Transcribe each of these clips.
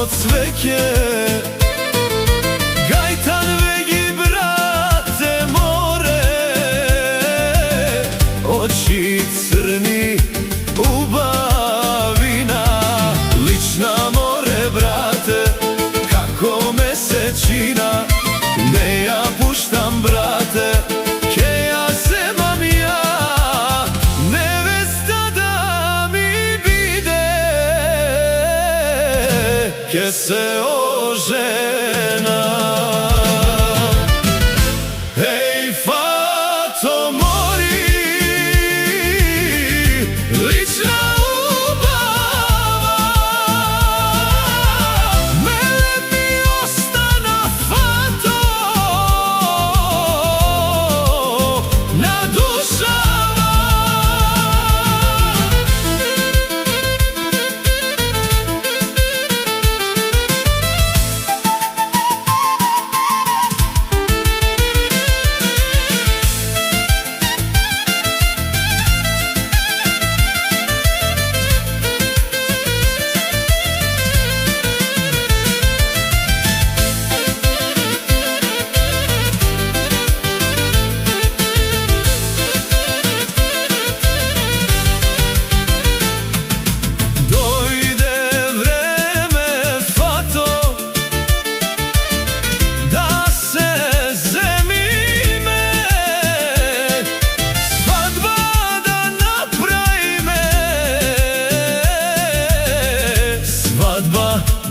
od sveke. Gajtan vegi brate more, oči crni ubavina. Lična more brate, kako mesečina, ne ja puštam brate, ke ja zemam ja. Nevesta da mi bide, ke se ožena. Ej fato mori, lična ubava, mele mi ostana fato, nadušava.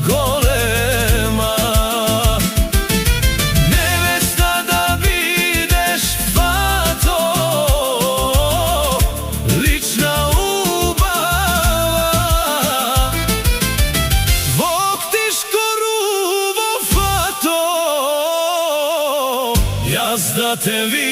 Golema, nevesta da bideš fato, lična ubava. Bog ti škoruvo fato, jaz da te vidim.